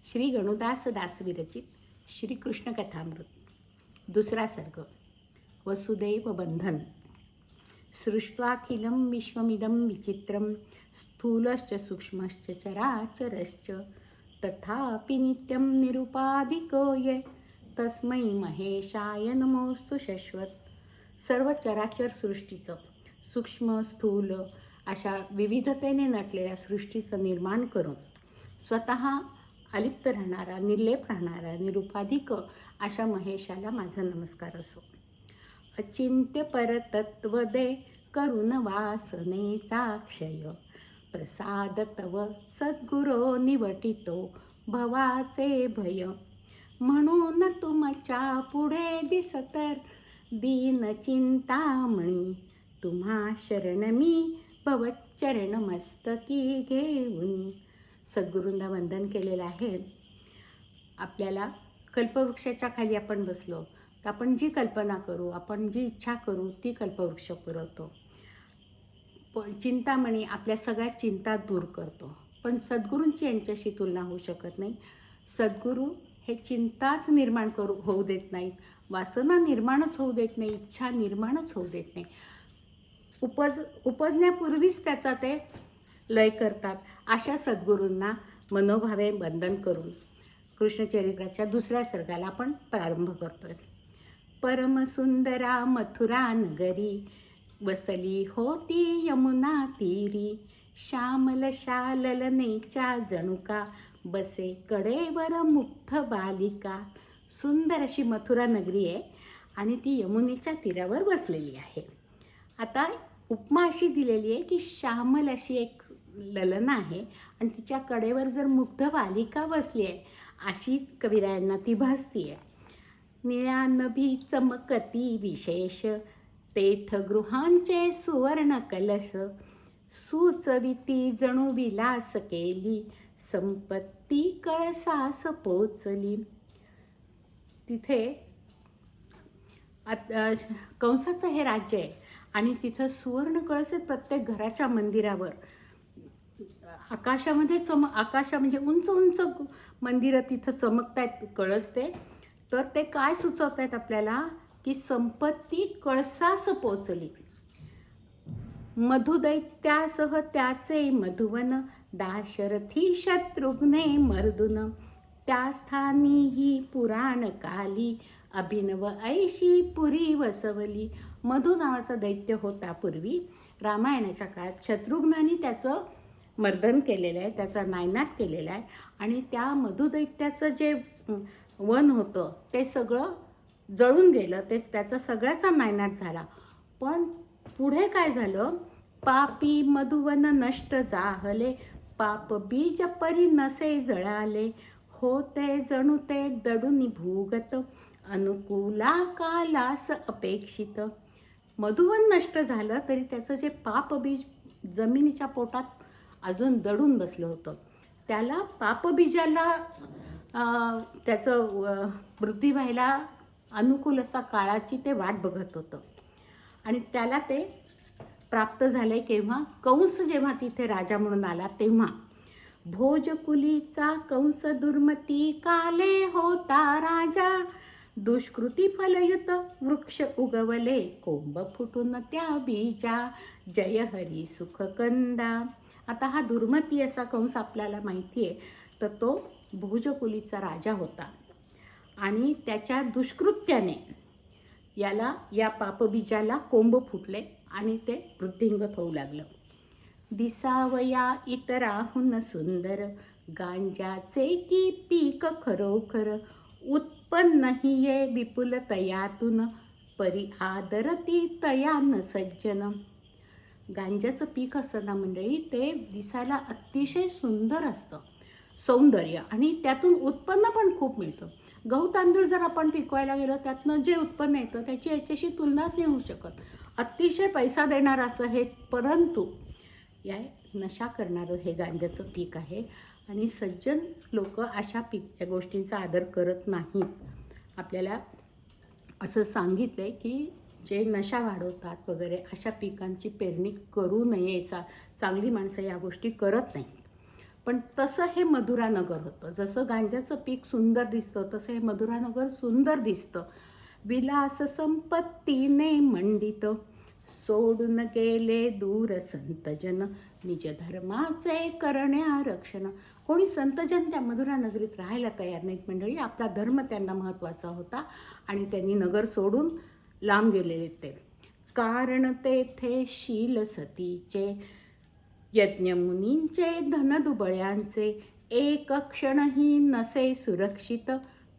श्री गणुदास दास विरचित श्रीकृष्ण कथामृत. दुसरा सर्ग. वसुदैव बंधन. सृष्ट्वाखिलं विश्वमिदं विचित्रं स्थूलश्च सूक्ष्मश्च चराचरश्च तथापि नित्यं निरुपाधिको ये तस्मै महेशाय नमोस्तु शाश्वत. सर्व चराचर सृष्टीचं सूक्ष्म स्थूल अशा विविधतेने नटलेल्या सृष्टीचं निर्माण करून स्वतः अलिप्त राहणारा, निर्लेप राहणारा, निरुपाधिक अशा महेशाला माझा नमस्कार असो. अचिंत्य परतत्व दे करुण वासनेचा क्षय प्रसाद तव सद्गुरो निवटितो भवाचे भय. म्हणून तुमच्या पुढे दिसतर दीन चिंतामणी तुम्हा शरण मी भवच्चरण मस्तकी घेऊनी. सद्गुरूंना वंदन केलेलं आहे. आपल्याला कल्पवृक्षाच्या खाली आपण बसलो तर आपण जी कल्पना करू, आपण जी इच्छा करू ती कल्पवृक्ष पुरवतो. पण चिंतामणी आपल्या सगळ्या चिंता दूर करतो. पण सद्गुरूंची यांच्याशी तुलना होऊ शकत नाही. सद्गुरू हे चिंताच निर्माण होऊ देत नाहीत, वासना निर्माणच होऊ देत नाही, इच्छा निर्माणच होऊ देत नाही. उपजण्यापूर्वीच त्याचा ते लय करतात. अशा सद्गुरूंना मनोभावे वंदन करून कृष्णचरित्राच्या दुसऱ्या सर्गाला आपण प्रारंभ करतोय. परमसुंदरा मथुरा नगरी वसली होती यमुना तीरी श्यामल शाललनेच्या जणुका बसे कडेवर मुग्ध बालिका. सुंदर अशी मथुरा नगरी आहे आणि ती यमुनेच्या तीरावर बसलेली आहे. आता उपमा अशी दिलेली आहे की श्यामल अशी एक ललना आहे आणि तिच्या कडेवर जर मुग्ध बालिका बसली आहे अशी कविरायांना ती भासती आहे. निळ्या नभी चमकती विशेष तेथ गृहांचे सुवर्ण कलश सुचविती जणू विलास केली संपत्ती कळसास पोचली. तिथे कंसाचं हे राज्य आहे आणि तिथं सुवर्ण कळस आहेत प्रत्येक घराच्या मंदिरावर. आकाशामध्ये आकाशा म्हणजे उंच उंच मंदिरं तिथं चमकत आहेत कळस ते. तर ते काय सुचवत आहेत आपल्याला की संपत्ती कळसास पोचली. मधुदैत्यासह त्याचे मधुवन दाशरथी शत्रुघ्ने मर्दुन त्या स्थानी ही पुराण काली अभिनव ऐशी पुरी वसवली. मधु नावाचा दैत्य होता पूर्वी रामायणाच्या काळात. शत्रुघ्नाने त्याचं मर्दन केलेलं आहे, त्याचा नायनाट केलेला आहे आणि त्या मधुदैत्याचं जे वन होतं ते सगळं जळून गेलं. त्याचा सगळ्याचा नायनाट झाला. पण पुढे काय झालं? पापी मधुवन नष्ट जाहले पाप बीज परी नसे जळाले होते जणू ते दडून भूगत अनुकूला कालास अपेक्षित. मधुवन नष्ट झालं तरी त्याचं जे पापबीज जमिनीच्या पोटात अजून दडून बसलं होतं. त्याला पापबीजाला त्याचं वृद्धी व्हायला अनुकूल असा काळाची ते वाट बघत होतं आणि त्याला ते प्राप्त झाले केव्हा? कंस जेव्हा तिथे राजा म्हणून आला तेव्हा. भोजकुलीचा कंस दुर्मती काले होता राजा दुष्कृती फलयुत वृक्ष उगवले कोंब फुटून त्या बीजा जय हरी सुख कंदा. आता हा दुर्मती असा कंस आपल्याला माहिती आहे. तर तो भोजकुलीचा राजा होता आणि त्याच्या दुष्कृत्याने या पापबीजाला कोंब फुटले आणि ते वृद्धिंगत होऊ लागलं. दिसावया इतराहून सुंदर गांजाचे की पीक खरोखर उत्पन्न हिये विपुल तयातून परी आदरती तयान सज्जन. गांजाचं पीक असतं ना मंडळी, ते दिसायला अतिशय सुंदर असतं, सौंदर्य, आणि त्यातून उत्पन्न पण खूप मिळतं. गहू तांदूळ जर आपण पिकवायला गेलो त्यातनं जे उत्पन्न येतं त्याची याच्याशी तुलनाच नाही होऊ शकत. अतिशय पैसा देणारं असं हे. परंतु या नशा करणारं हे गांजाचं पीक आहे आणि सज्जन लोक अशा या गोष्टींचा आदर करत नाहीत. आपल्याला असं सांगितलं आहे की जे नशा वाढवतात वगैरे अशा पिकांची पेरणी करू नये. चांगली माणसं या गोष्टी करत नाहीत. पण तसं हे मधुरानगर होतं. जसं गांजाचं पीक सुंदर दिसतं तसं हे मधुरानगर सुंदर दिसतं. विलास संपत्तीने मंडित, सोडून गेले दूर संतजन, निज धर्माचे करण्या रक्षण. कोणी संतजन त्या मधुरा नगरीत राहायला तयार नाहीत मंडळी. आपला धर्म त्यांना महत्त्वाचा होता आणि त्यांनी नगर सोडून लांब गेलेले ते. कारण तेथे शील सतीचे, यज्ञमुनींचे, धनदुबळ्यांचे, एक क्षणही नसे सुरक्षित,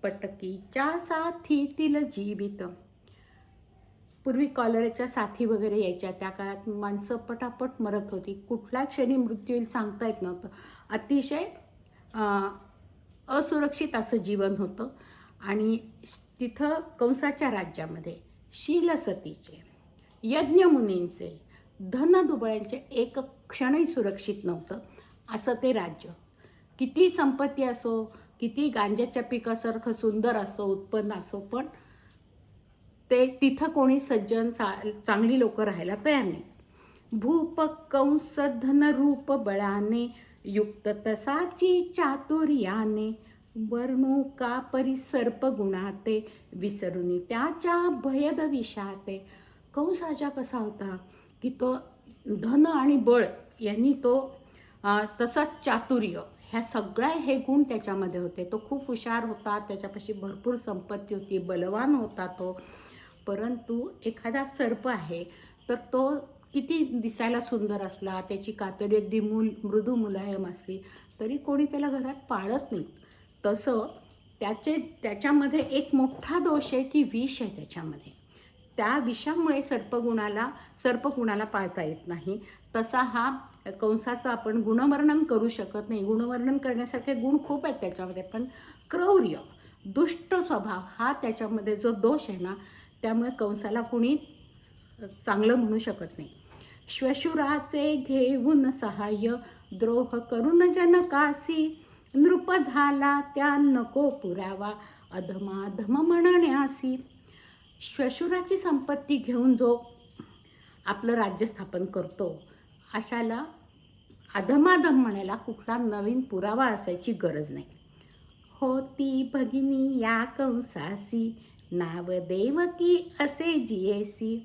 पटकीच्या साथीतील जीवित. पूर्वी कॉलरेच्या साथी वगैरे यायच्या. त्या काळात माणसं पटापट मरत होती. कुठल्या क्षणी मृत्यू येईल सांगता येत नव्हतं. अतिशय असुरक्षित असं जीवन होतं. आणि तिथं कंसाच्या राज्यामध्ये शीलसतीचे, यज्ञमुनींचे, धनदुबळ्यांचे एक क्षणही सुरक्षित नव्हतं असं ते राज्य. किती संपत्ती असो, किती गांजाच्या पिकासारखं सुंदर असो, उत्पन्न असो, पण ते तिथं कोणी सज्जन चांगली लोकं राहायला तयार नाही. भूप कंस धनरूप बळाने, युक्त तसाची चातुर्याने, वर्णू का परी सर्प गुणाते, विसरुनी त्याच्या भयद विषाते. कंस राजा कसा होता की तो धन आणि बळ यांनी तो तसाच चातुर्य, ह्या सगळ्या हे गुण त्याच्यामध्ये होते. तो खूप हुशार होता, त्याच्यापाशी भरपूर संपत्ती होती, बलवान होता तो. परंतु एखादा सर्प आहे तर तो किती दिसायला सुंदर असला, त्याची कातडी अगदी मृदू मुलायम असली तरी कोणी त्याला घरात पाळत नाही. तसं त्याच्यामध्ये एक मोठा दोष आहे की विष आहे त्याच्यामध्ये. त्या विषामुळे सर्पगुणाला पाळता येत नाही. तसा हा कंसाचा आपण गुणवर्णन करू शकत नाही. गुणवर्णन करण्यासारखे गुण खूप आहेत त्याच्यामध्ये, पण क्रौर्य, दुष्ट स्वभाव हा त्याच्यामध्ये जो दोष आहे ना, त्यामुळे कंसाला कुणी चांगलं म्हणू शकत नाही. श्वशुराचे घेऊन सहाय्य, द्रोह करून जनकासी, नृप झाला त्या नको पुरावा, अधमाधम म्हणण्यासी. श्वशुराची संपत्ती घेऊन जो आपलं राज्य स्थापन करतो अशाला अधमाधम म्हणायला कुठला नवीन पुरावा असायची गरज नाही. होती भगिनी या कंसासी, नाव देवकी असे जियेसी.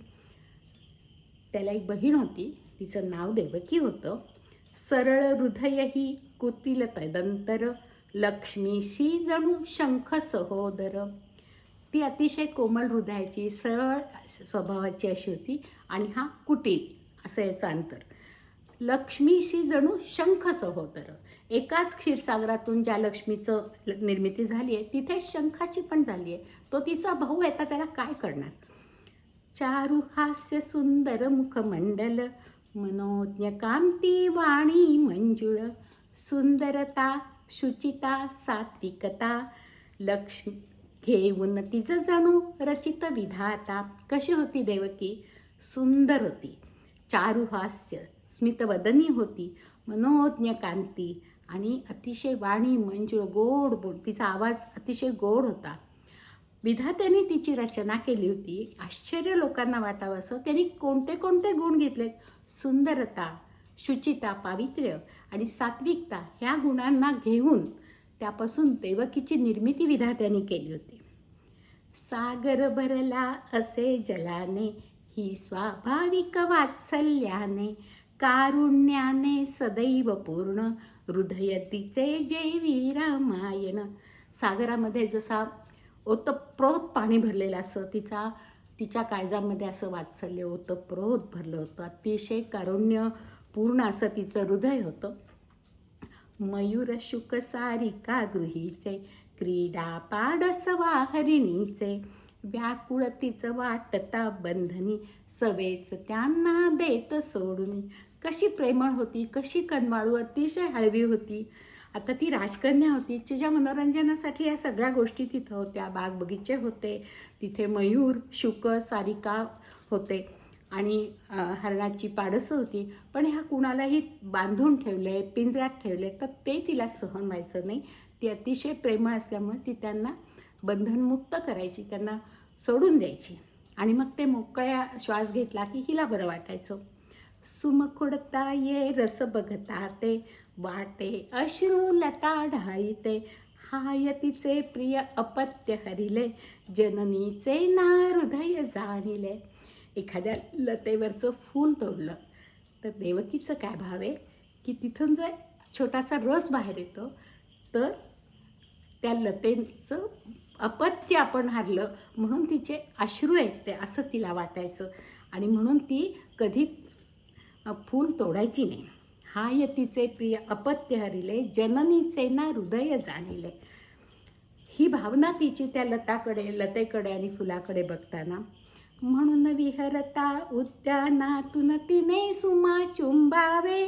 त्याला एक बहीण होती, तिचं नाव देवकी होतं. सरळ हृदयही कुतील तदंतर, लक्ष्मीशी जणू शंख सहोदर. ती अतिशय कोमल हृदयाची, सरळ स्वभावाची अशी होती आणि हा कुटील असं याचं अंतर. लक्ष्मीशी जणू शंख सहोदर. एकाच क्षीरसागरातून ज्या लक्ष्मीचं निर्मिती झाली आहे तिथे शंखाची पण झाली आहे. तो तिचा भाऊ आहे, तर त्याला काय करणार. चारु हास्य सुंदर मुखमंडल, मनोज्ञ कांती वाणी मंजुळ, सुंदरता शुचिता सात्विकता, लक्ष्मी घेऊन तिचं जणू रचित विधाता. कशी होती देवकी? सुंदर होती, चारुहास्य, स्मितवदनी होती, मनोज्ञ कांती आणि अतिशय वाणी मंजुळ, गोड बोल. तिचा आवाज अतिशय गोड होता. विधात्याने तिची रचना केली होती. आश्चर्य लोकांना वाटावं असं त्यांनी कोणते कोणते गुण घेतलेत. सुंदरता, शुचिता, पावित्र्य आणि सात्विकता ह्या गुणांना घेऊन त्यापासून देवकीची निर्मिती विधात्याने केली होती. सागर भरला असे जलाने, ही स्वाभाविक वात्सल्याने, कारुण्याने सदैव पूर्ण, हृदय तिचे जेवी रामायण. सागरामध्ये जसा ओतप्रोत पाणी भरलेलं असं तिच्या काळजामध्ये असं वात्सल्य ओतप्रोत भरलं होतं. अतिशय कारुण्य पूर्ण असं तिचं हृदय होतं. मयूर शुक सारिका गृहीचे, क्रीडा पाडसवा हरिणीचे, व्याकुळ तिचं वाटता बंधनी, सवेच त्यांना देत सोडून. कशी प्रेमळ होती, कशी कनवाळू, अतिशय हळवी होती. आता ती राजकन्या होती, तिच्या मनोरंजनासाठी या सगळ्या गोष्टी तिथं होत्या. बाग बगीचे होते, तिथे मयूर शुक सारिका होते आणि हरणाची पाडसं होती. पण ह्या कुणालाही बांधून ठेवले, पिंजऱ्यात ठेवले तर ते तिला सहन व्हायचं नाही. ती अतिशय प्रेमळ असल्यामुळे ती त्यांना बंधनमुक्त करायची, त्यांना सोडून द्यायची आणि मग ते मोकळ्या श्वास घेतला की हिला बरं वाटायचं. सुमखुडता ये रस बघता ते, वाटे अश्रू लता ढाळीते, हायतीचे प्रिय अपत्य हरिले, जननीचे ना हृदय जाणिले. एखाद्या लतेवरचं फूल तोडलं तर देवकीचं काय भाव आहे की तिथून जो छोटासा रस बाहेर येतो, तर त्या लतेचं अपत्य आपण हारलं म्हणून तिचे अश्रू आहेत ते असं तिला वाटायचं. आणि म्हणून ती कधी फूल तोडायची नाही. हायतीचे प्रिय अपत्य हरिले, जननीचे ना हृदय जाणिले. ही भावना तिची त्या लतेकडे आणि फुलाकडे बघताना. म्हणून विहरता उद्यानातून तिने सुमा चुंबावे,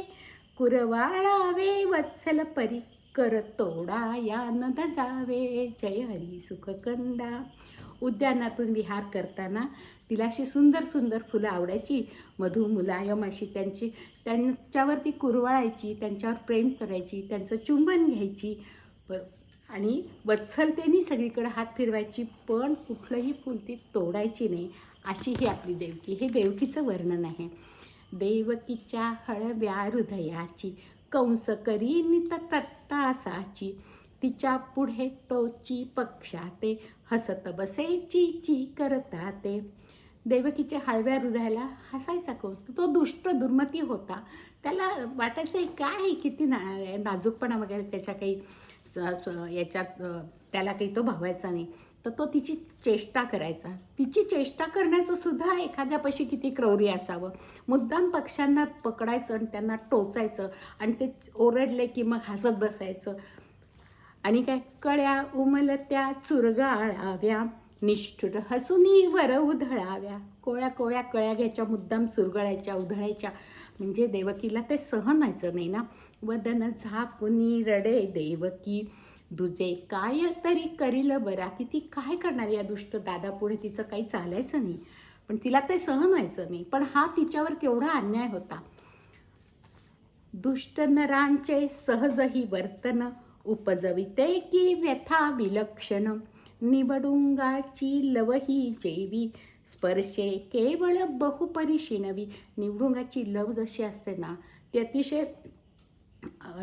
कुरवाळावे वत्सल परी, कर तोडा यानद जावे. जय हरी सुखकंदा. उद्यानातून विहार करताना तिला अशी सुंदर सुंदर फुलं आवडायची, मधु मुलायम अशी त्यांच्यावरती कुरवाळायची, त्यांच्यावर प्रेम करायची, त्यांचं चुंबन घ्यायची आणि वत्सलतेने सगळीकडे हात फिरवायची, पण कुठलंही फूल ती तोडायची नाही. अशी ही आपली देवकी. हे देवकीचं वर्णन आहे. देवकीच्या हळव्या हृदयाची, कंस करी नित तत्तासाची, तिच्या पुढे टोची पक्षाते, हसत बसे ची ची करता ते. देवकीच्या हळव्या हृदयाला हसायचा कंस. तो दुष्ट दुर्मती होता. त्याला वाटायचं काय किती नाजूकपणा वगैरे त्याच्या काही याच्यात त्याला काही तो भावायचा नाही. तर तो तिची चेष्टा करायचा. तिची चेष्टा करण्याचं सुद्धा एखाद्यापाशी किती क्रौर्य असावं. मुद्दाम पक्ष्यांना पकडायचं आणि त्यांना टोचायचं आणि ते ओरडले की मग हसत बसायचं. आणि काय कळ्या उमलत्या चुरगाळाव्या, निष्ठुर हसूनी वर उधळाव्या. कोळ्या कोळ्या कळ्या घ्यायच्या, मुद्दाम चुरगळायच्या उधळायच्या. म्हणजे देवकीला ते सहन व्हायचं नाही ना. वदन झाकुनी रडे देवकी, दुजे काय तरी करील बरा. की ती काय करणार या दुष्ट दादापुढे, तिचं काही चालायचं नाही. पण तिला ते सहन व्हायचं नाही. पण हा तिच्यावर केवढा अन्याय होता. दुष्ट नरांचे सहजही वर्तन, उपजविते की व्यथा विलक्षण. निवडुंगाची लवही जेवी, स्पर्शे केवळ बहुपरिशिणवी. निवडुंगाची लव जशी असते ना, ती अतिशय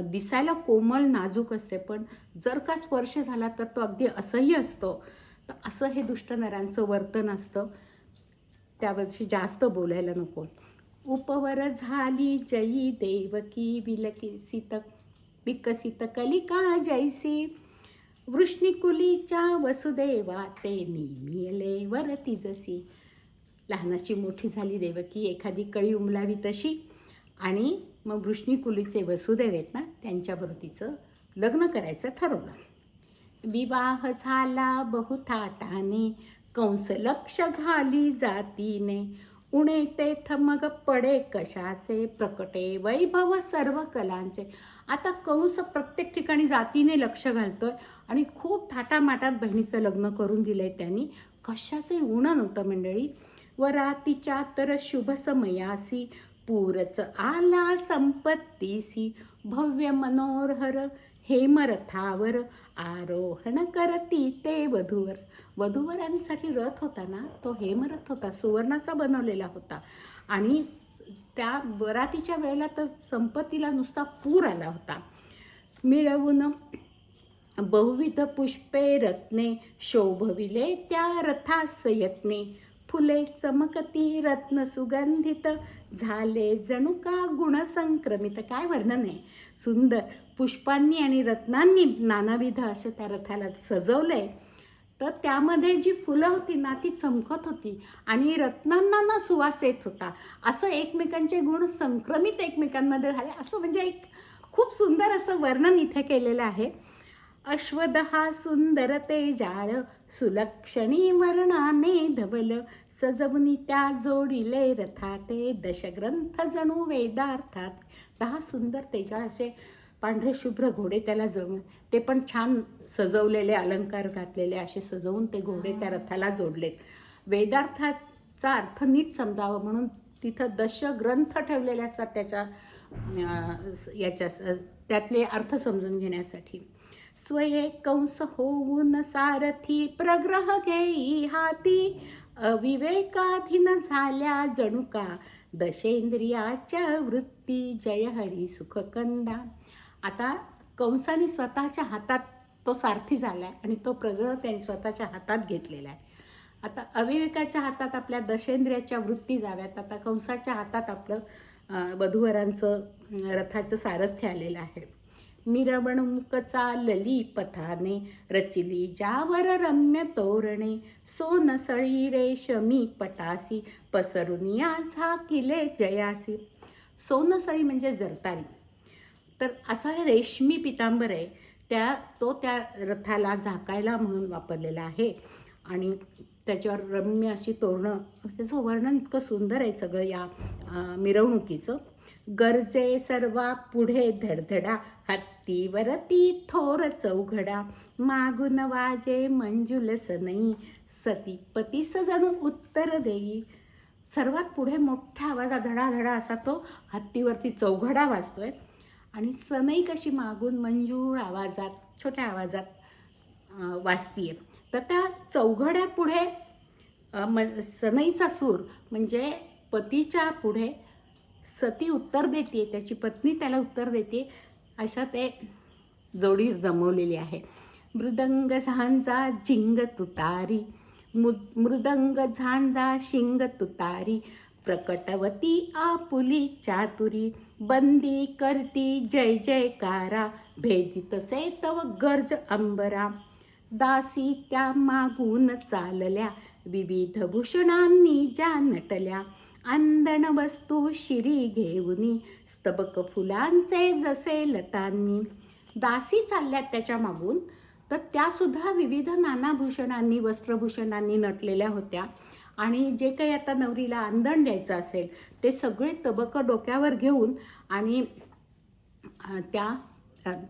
दिसायला कोमल नाजूक असते, पण जर का स्पर्श झाला तर तो अगदी असह्य असतो. तर असं हे दुष्ट नरांचं वर्तन असतं. त्यावर्षी जास्त बोलायला नको. उपवर झाली जयी देवकी, विकसित कलिका जैसी. वृष्णिकुलीच्या वसुदेवा ते निमिले वरती जशी. लहानाची मोठी झाली देवकी, एखादी कळी उमलावी तशी. आणि मग वृष्णिकुलीचे वसुदेव आहेत ना, त्यांच्याबरोबर तिचं लग्न करायचं ठरवलं. विवाह झाला बहुथाटाने, कंस लक्ष घाली जातीने. उणे तेथ मग पडे कशाचे, प्रकटे वैभव सर्व कलांचे. आता कंस प्रत्येक ठिकाणी जातीने लक्ष घालतोय आणि खूप थाटामाटात बहिणीचं लग्न करून दिलंय त्यांनी. कशाचे उण नव्हतं मंडळी. वरातीच्या तर शुभ समयासी, पूरच आला संपत्तीसी. भव्य मनोहर हेमरथावर, आरोहण करती ते वधूवर. वधूवरांसाठी रथ होता ना, तो हेमरथ होता, सुवर्णाचा बनवलेला होता. आणि त्या वरातीच्या वेळेला तर संपत्तीला नुसता पूर आला होता. मिळवून बहुविध पुष्पे रत्ने, शोभविले त्या रथास यत्ने. फुले चमकती रत्न सुगंधित, झाले जणू का गुणसंक्रमित. काय वर्णन आहे सुंदर. पुष्पांनी आणि रत्नांनी नानाविध असं त्या रथाला सजवलंय. तर त्यामध्ये जी फुलं होती ना, ती चमकत होती आणि रत्नांना ना सुवास येत होता. असं एकमेकांचे गुण संक्रमित एकमेकांमध्ये झाले. असं म्हणजे एक खूप सुंदर असं वर्णन इथे केलेलं आहे. अश्वदहा सुंदर ते जाळ, सुलक्षणी वर्णाने धवल. सजवुनी त्या जोडिले रथाते, दशग्रंथ जणू वेदार्थात. 10 सुंदर तेजाळ असे पांढरे शुभ्र घोडे त्याला ते पण छान सजवलेले, अलंकार घातलेले असे सजवून ते घोडे त्या रथाला जोडलेत. वेदार्थाचा अर्थ नीट समजावं म्हणून तिथं दशग्रंथ ठेवलेले असतात त्यातले अर्थ समजून घेण्यासाठी. स्वये कंस होऊन सारथी, प्रग्रह घेई हाती. अविवेकाधीन झाल्या जणू का, दशेंद्रियाच्या वृत्ती. जय हरी सुखकंदा. आता कंसाने स्वतःच्या हातात तो सारथी झाला आहे आणि तो प्रग्रह त्यांनी स्वतःच्या हातात घेतलेला आहे. आता अविवेकाच्या हातात आपल्या दशेंद्रियाच्या वृत्ती जाव्यात. आता कंसाच्या हातात आपलं वधूवरांचं रथाचं सारथ्य आलेलं आहे. मिरवणूक चालली पथाने, रचिली ज्यावर रम्य तोरणे, सोनसळी रेशमी पटासी, पसरुनिया झाकिले जयासी. सोनसळी म्हणजे जरतारी. तर असा हे रेशमी पितांबर आहे, त्या रथाला झाकायला म्हणून वापरलेला आहे. आणि त्याच्यावर रम्य अशी तोरणं, त्याचं वर्णन इतकं सुंदर आहे सगळं या मिरवणुकीचं. गरजे सर्वा पुढे धडधडा, हत्तीवरती थोर चौघडा, मागून वाजे मंजुल सनई, सतीपतीस जणू उत्तर देई. सर्वात पुढे मोठ्या आवाजात धडाधडा असा तो हत्तीवरती चौघडा वाजतोय आणि सनई कशी मागून मंजूळ आवाजात, छोट्या आवाजात वाजतीये. तर त्या चौघड्यापुढे सनईचा सूर म्हणजे पतीच्या पुढे सती उत्तर देते, त्याची पत्नी त्याला उत्तर देते, अशा ते जोडी जमवलेली आहे. मृदंग झांजा झिंग तुतारी, मृदंग झांजा शिंग तुतारी, प्रकटवती आपुली चातुरी, बंदी करती जय जयकारा, भेदितसे तव गर्ज अंबरा. दासी त्या मागून चालल्या, विविध भूषणांनी ज्या नटल्या, अंदण वस्तू शिरी घेऊनी, स्तबक फुलांचे जसे लतांनी. दासी चालल्यात त्याच्या मागून, तर त्यासुद्धा विविध नानाभूषणांनी, वस्त्रभूषणांनी नटलेल्या होत्या. आणि जे काही आता नवरीला अंदण द्यायचं असेल ते सगळे तबक डोक्यावर घेऊन आणि त्या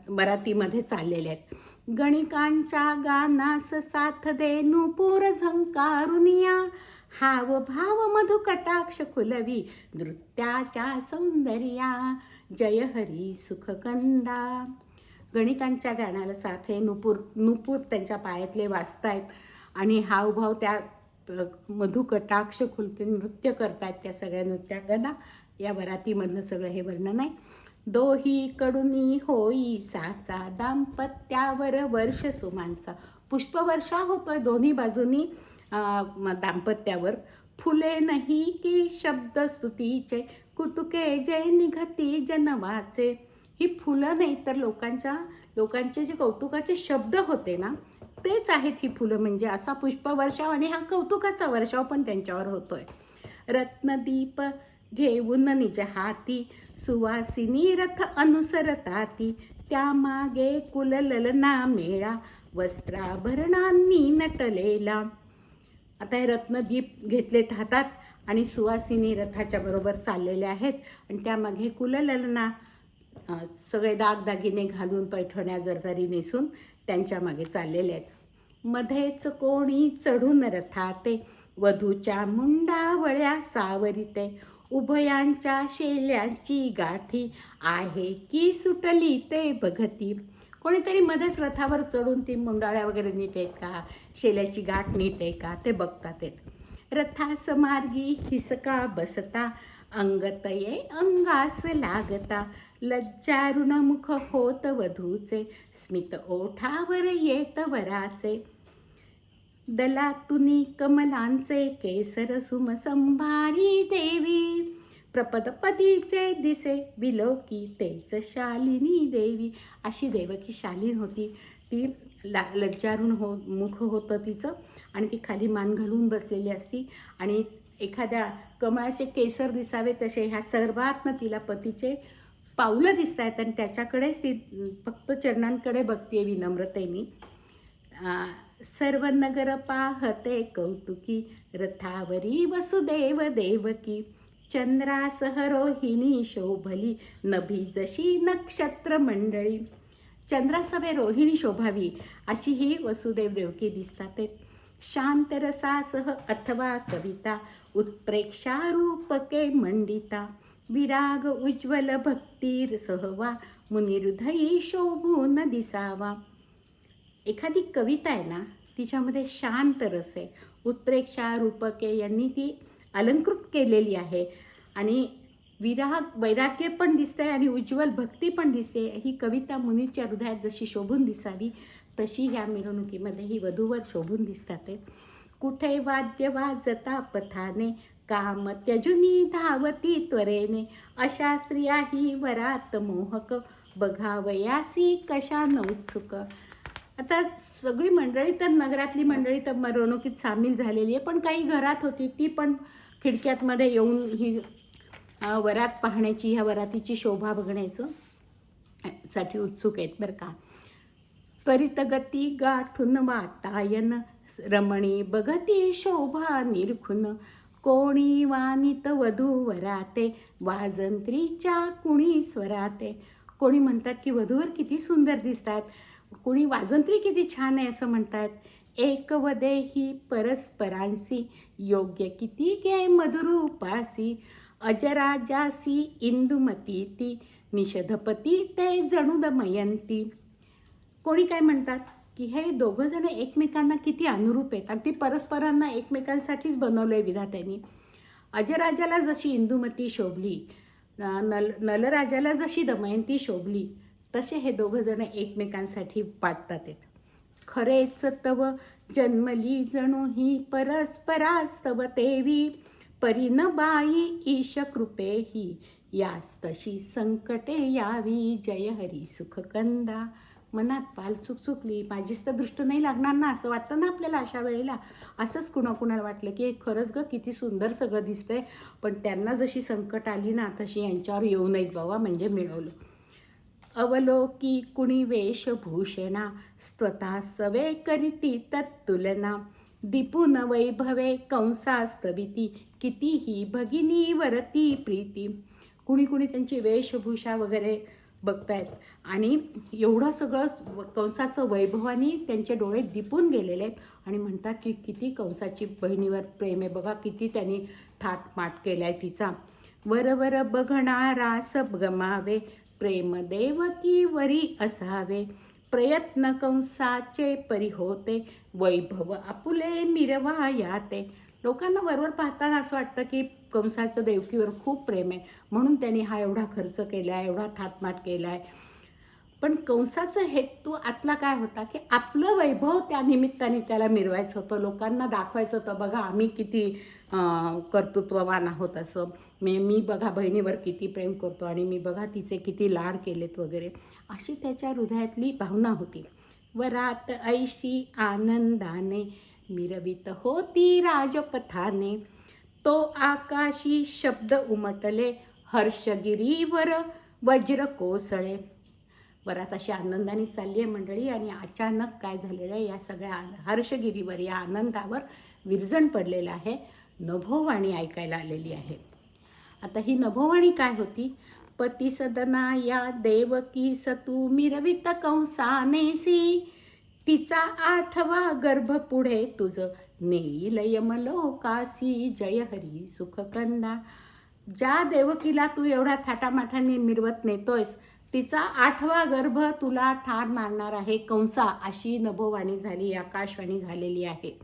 बरातीमध्ये चाललेल्या आहेत. गणिकांच्या गानास साथ दे नूपुर झंकारुनिया, हाव भाव मधु कटाक्ष खुलवी, नृत्याच्या सौंदर्या, जय हरी सुखकंदा. गणिकांच्या गाण्याला साथ आहे, नूपूर त्यांच्या पायातले वाजतायत आणि हावभाव त्या मधुकटाक्ष खुलते, नृत्य करतायत त्या सगळ्या नृत्यांगना. या वरातीमधलं सगळं हे वर्णन आहे. दोही कडुनी होई साचा, दाम्पत्यावर वर्ष सुमांचा. पुष्पवर्षा होतोय दोन्ही बाजूनी दाम्पत्यावर. फुले नाही की शब्द स्तुतीचे, कुतुके जय निघती जनवाचे. ही फुलं नाही तर लोकांचे जे कौतुकाचे शब्द होते ना, तेच आहेत ही फुलं. म्हणजे असा पुष्पवर्षाव आणि हा कौतुकाचा वर्षाव पण त्यांच्यावर होतोय. रत्नदीप घेऊन निज हाती, सुवासिनी रथ अनुसरताती, त्यामागे कुलललना मेळा, वस्त्राभरणांनी नटलेला. आता हे रत्नदीप घेतलेत हातात आणि सुवासिनी रथाच्या बरोबर चाललेले आहेत आणि त्यामागे कुलललना सगळे दागदागिने घालून, पैठण्या जरदारी नेसून त्यांच्या मागे चाललेले आहेत. मध्येच कोणी चढून रथाते, वधूच्या मुंडावळ्या सावरिते, उभयांच्या शेल्याची गाठी, आहे की सुटली ते बघती. कोणीतरी मध्येच रथावर चढून ती मुंडाळ्या वगैरे नीट आहेत का, शेल्याची गाठ नीट आहे का ते बघतात आहेत. रथास मार्गी हिसका बसता, अंगतये अंगास लागता, लज्जारुण मुख होत वधूचे, स्मित ओठावर येत वराचे. दलातुनी कमलांचे केसर सुमसंभारी देवी, प्रपदपदीचे दिसे विलोकी तेच शालिनी देवी. अशी देवकी शालीन होती ती. लज्जारुण मुख होतं तिचं आणि ती खाली मान घालून बसलेली असती आणि एखाद्या कमळाचे केसर दिसावे तसे ह्या सर्वातनं तिला पतीचे पावलं दिसत आहेत आणि त्याच्याकडेच ती फक्त चरणांकडे बघते विनम्रतेने. सर्व नगर पाहते कौतुकी, रथावरी वसुदेव देवकी, चंद्रासह रोहिणी शोभली, नभी जशी नक्षत्र मंडळी. चंद्रासवे रोहिणी शोभावी अशी ही वसुदेव देवकी दिसतात. शांतरसासह अथवा कविता, उत्प्रेक्षारूपके मंडिता, विराग उज्ज्वल भक्तीर सहवा, मुनिहृदयी शोभून दिसावा. एखादी कविता आहे ना, तिच्यामध्ये शांत रस आहे. उत्प्रेक्षा रूपके यांनी ती अलंकृत केलेली आहे आणि वैराग्य पण दिसतंय आणि उज्ज्वल भक्ती पण दिसते. ही कविता मुनीच्या हृदयात जशी शोभून दिसावी तशी ह्या मिरवणुकीमध्ये ही वधूवर शोभून दिसतात. कुठे वाद्य वाजता पथाने, काम त्यजुनी धावती त्वरेने, अशा स्त्रिया ही वरात मोहक, बघावयासी कशा नौत्सुक. आता सगळी मंडळी तर नगरातली मंडळी तर मिरवणुकीत सामील झालेली आहे, पण काही घरात होती ती पण खिडक्यातमध्ये येऊन ही वरात पाहण्याची, ह्या वरातीची शोभा बघण्याचं साठी उत्सुक आहेत बरं का. त्वरित गती गाठून वातायन, रमणी बघती शोभा निरखुन, कोणी वानित वधू वराते, वाजंत्रीच्या कुणी स्वराते. कोणी म्हणतात की वधूवर किती सुंदर दिसतात, कोणी वाजंत्री किती छान आहे असं म्हणतात. एक वदेही परस्परांसी, योग्य किती गे मधुरूपासी, अजराजासी इंदुमती ती, निषधपती ते जणू दमयंती. कोणी काय म्हणतात की हे दोघं जण एकमेकांना किती अनुरूप आहेत, अगदी परस्परांना एकमेकांसाठीच बनवलं आहे विधात्याने. अजराजाला जशी इंदुमती शोभली, नलराजाला जशी दमयंती शोभली, तसे हे दोघं जण एकमेकांसाठी वाटतात आहेत. खरेच तव जन्मली जणू ही परस्परास्तव तेवी, परिन बाई ईश कृपेही, यास तशी संकटे यावी, जय हरी सुख कंदा. मनात पाल चुकचुकली, माझीच तर दृष्ट नाही लागणार ना असं वाटतं ना आपल्याला अशा वेळेला. असंच कुणाकुणाला वाटलं की खरंच ग किती सुंदर सगळं दिसतंय, पण त्यांना जशी संकट आली ना तशी यांच्यावर येऊ नयेत बाबा, म्हणजे मिळवलं. अवलोकी कुणी वेशभूषणा, स्वतः सवे करीती तत्तुलना, दीपुन वैभवे कंसास्तविती, कितीही भगिनी वरती प्रीती. कुणी कुणी त्यांची वेशभूषा वगैरे बघतायत आणि एवढं सगळं कंसाचं वैभवानी त्यांचे डोळे दिपून गेलेले आहेत आणि म्हणतात की किती कंसाची बहिणीवर प्रेम आहे बघा, किती त्यांनी थाटमाट केला आहे तिचा. वरवर बघणारास गमावे, प्रेम देवकी वरी असावे, प्रयत्न कंसाचे परी होते, वैभव आपुले मिरवा याते. लोकांना वरवर पाहताना असं वाटतं की कंसाचं देवकीवर खूप प्रेम आहे म्हणून त्यांनी हा एवढा खर्च केला आहे, एवढा थाटमाट केला आहे. पण कंसाचं हेतू आतला काय होता की आपलं वैभव त्या निमित्ताने त्याला मिरवायचं होतं, लोकांना दाखवायचं होतं बघा आम्ही किती कर्तृत्ववान आहोत असं. मी बघा बहिणीवर किती प्रेम करतो आणि मी बघा तिचे किती लाड केलेत वगैरे, अशी त्याच्या हृदयातली भावना होती. वरात ऐशी आनंदाने, मिरवित होती राजपथाने, तो आकाशी शब्द उमटले, हर्षगिरीवर वज्र कोसळे. वरात अशी आनंदाने चालली आहे मंडळी आणि अचानक काय झालेलं आहे, या सगळ्या हर्षगिरीवर, या आनंदावर विरजण पडलेलं आहे. नभोवाणी ऐकायला आलेली आहे. आता ही नभोवाणी काय होती? पती सदना या देवकी सतू मिरवित कंसानेसी, तिचा 8वा गर्भ पुढे तुझ, नेईल यमलोकासी, जय हरी सुख कंदा. ज्या देवकीला तू एवढ्या थाटामाठाने मिरवत नेतोयस, तिचा 8वा गर्भ तुला ठार मारणार आहे कंसा, अशी नभोवाणी झाली, आकाशवाणी झालेली आहे.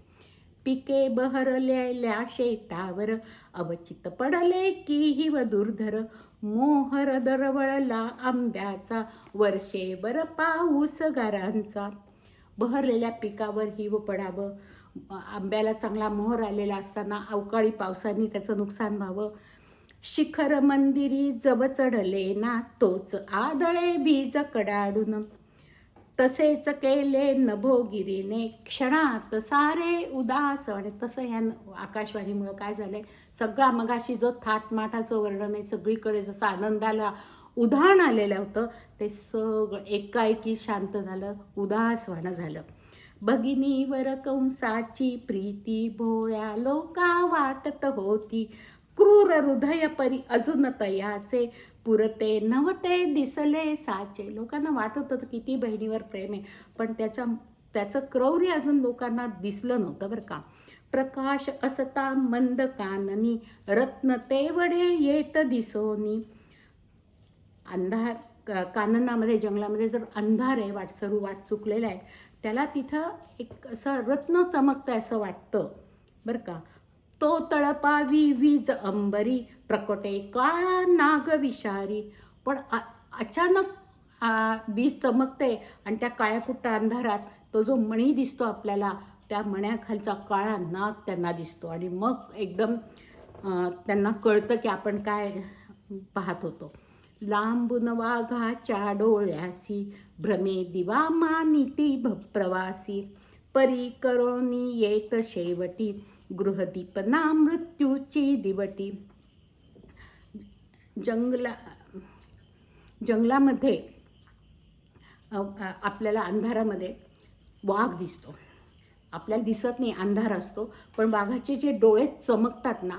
पिके बहरलेल्या शेतावर, अवचित पडले की व दुर्धर, मोहर दरवळला आंब्याचा, वर्षेवर पाऊस गारांचा. बहरलेल्या पिकावर हिव पडावं, आंब्याला चांगला मोहर आलेला असताना अवकाळी पावसाने त्याचं नुकसान व्हावं. शिखर मंदिरी जव चढले ना, तोच आदळे बीज कडाडून, तसेच केले नभोगिरीने, क्षणात सारे उदास. आणि तसं ह्या आकाशवाणीमुळं काय झालं आहे, सगळा मगाशी जो थाटमाटाचं वर्णन आहे, सगळीकडे जसं आनंदाला उधाण आलेलं होतं ते सगळं एकाएकी शांत झालं, उदासवाणं झालं. भगिनीवर कंसाची प्रीती, भोळ्या लोका वाटत होती, क्रूर हृदय परी अजून तयाचे, पुरते नव्हते दिसले साचे. लोकांना वाटत होतं किती बहिणीवर प्रेम आहे, पण त्याचं क्रौर्य अजून लोकांना दिसलं नव्हतं बरं का. प्रकाश असता मंद काननी, रत्न तेवढे येत दिसोनी. अंधार काननामध्ये जंगलामध्ये जर अंधार आहे, वाट चुकलेला आहे, त्याला तिथं एक असं रत्न चमकतं असं वाटतं बरं का. तो तळपावी वीज अंबरी, प्रकटे काळा नाग विषारी. पण अचानक वीज चमकते आणि त्या काळ्याकुट्ट अंधारात तो जो मणी दिसतो आपल्याला, त्या मण्याखालचा काळा नाग त्यांना दिसतो. आणि मग एकदम त्यांना कळतं की आपण काय पाहत होतो. लांबून वाघाच्या डोळ्यासी, भ्रमे दिवा मानिती प्रवासी. परी करोनी येत शेवटी, गृहदीपना मृत्यूची दिवटी. जंगलामध्ये आपल्याला अंधारामध्ये वाघ दिसतो. आपल्याला दिसत नाही, अंधार असतो, पण वाघाचे जे डोळे चमकतात ना,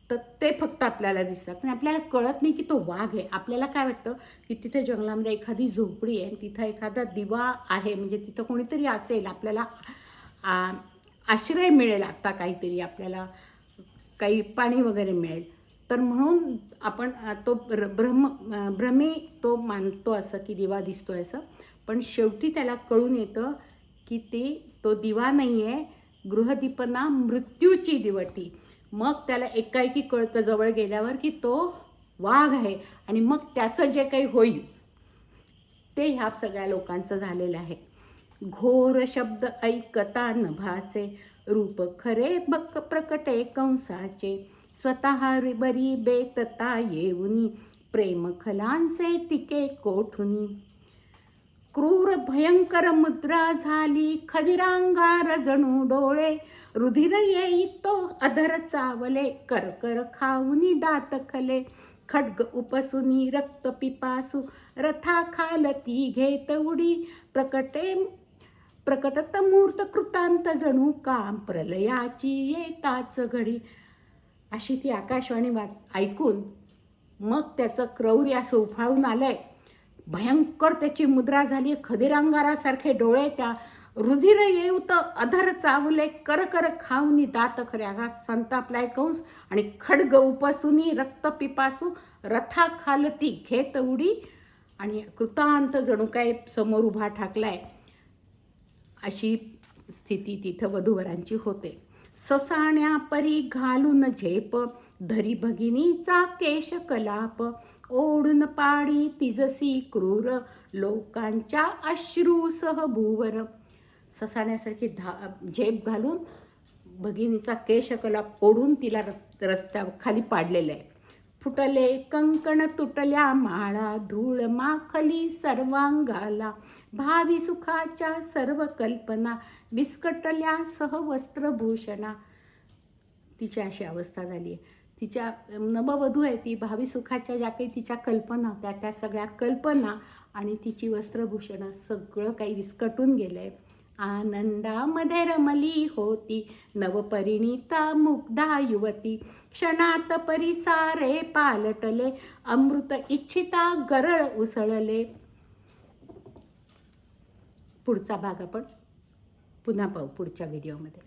तर ते फक्त आपल्याला दिसतात. पण आपल्याला कळत नाही की तो वाघ आहे. आपल्याला काय वाटतं की तिथे जंगलामध्ये एखादी झोपडी आहे, तिथं एखादा दिवा आहे, म्हणजे तिथं कोणीतरी असेल, आपल्याला आश्रय मिळेल, आता काहीतरी आपल्याला काही पाणी वगैरे मिळेल. तर म्हणून आपण तो भ्रमे तो मानतो असं की दिवा दिसतो असं. पण शेवटी त्याला कळून येतं की तो दिवा नाही आहे, गृहदीपना मृत्यूची दिवटी. मग त्याला एकाएकी कळतं जवळ गेल्यावर की तो वाघ आहे. आणि मग त्याचं जे काही होईल ते ह्या सगळ्या लोकांचं झालेलं आहे. घोर शब्द ऐकता नभाचे, रूप खरे बक प्रकटे कंसाचे. स्वतः बरी बेतता येऊनी, प्रेम खलांचे टिके कोठुनी. क्रूर भयंकर मुद्रा झाली, खदिरांगार जणू डोळे. रुधिर येई तो अधर चावले, करकर खाऊनी दात खले. खड्ग उपसुनी रक्त पिपासू, रथा खालती घेत उडी. प्रकटत मूर्त कृतांत जणू काम, प्रलयाची येताच घडी. अशी ती आकाशवाणी ऐकून मग त्याचं क्रौर्य असं उफाळून आलंय. भयंकर त्याची मुद्रा झाली, खदिरांगारासारखे डोळे, त्या रुधिर येऊ तर अधर चावले, कर खाऊनी दात खरे, असा संतापलाय कंस. आणि खड्ग उपसुनी रक्त पिपासू, रथा खालती घेत उडी. आणि कृतांत जणू काय समोर उभा ठाकलाय, अशी स्थिती तिथं वधूवरांची होते. ससाण्या परी घालून झेप, धरी भगिनीचा केश कलाप. ओढून पाडी तिजसी क्रूर, लोकांच्या अश्रूसह भूवर. ससाण्यासारखी झेप घालून भगिनीचा केशकलाप ओढून तिला रस्त्या खाली पाडलेलं आहे. फुटले कंकण तुटल्या माळा, धूळ माखली सर्वांगाला. भावी सुखाच्या सर्व कल्पना, विस्कटल्या सहवस्त्रभूषणा. तिची अशी अवस्था झाली आहे. तिच्या नववधू आहे ती, भावी सुखाच्या ज्या काही तिच्या कल्पना होत्या, त्या सगळ्या कल्पना आणि तिची वस्त्रभूषणं सगळं काही विस्कटून गेलं आहे. आनंदामध्ये रमली होती, नवपरिणीता मुग्धा युवती. क्षणात परिसारे पालटले, अमृत इच्छिता गरळ उसळले. पुढचा भाग आपण पुन्हा पाहू पुढच्या व्हिडिओमध्ये.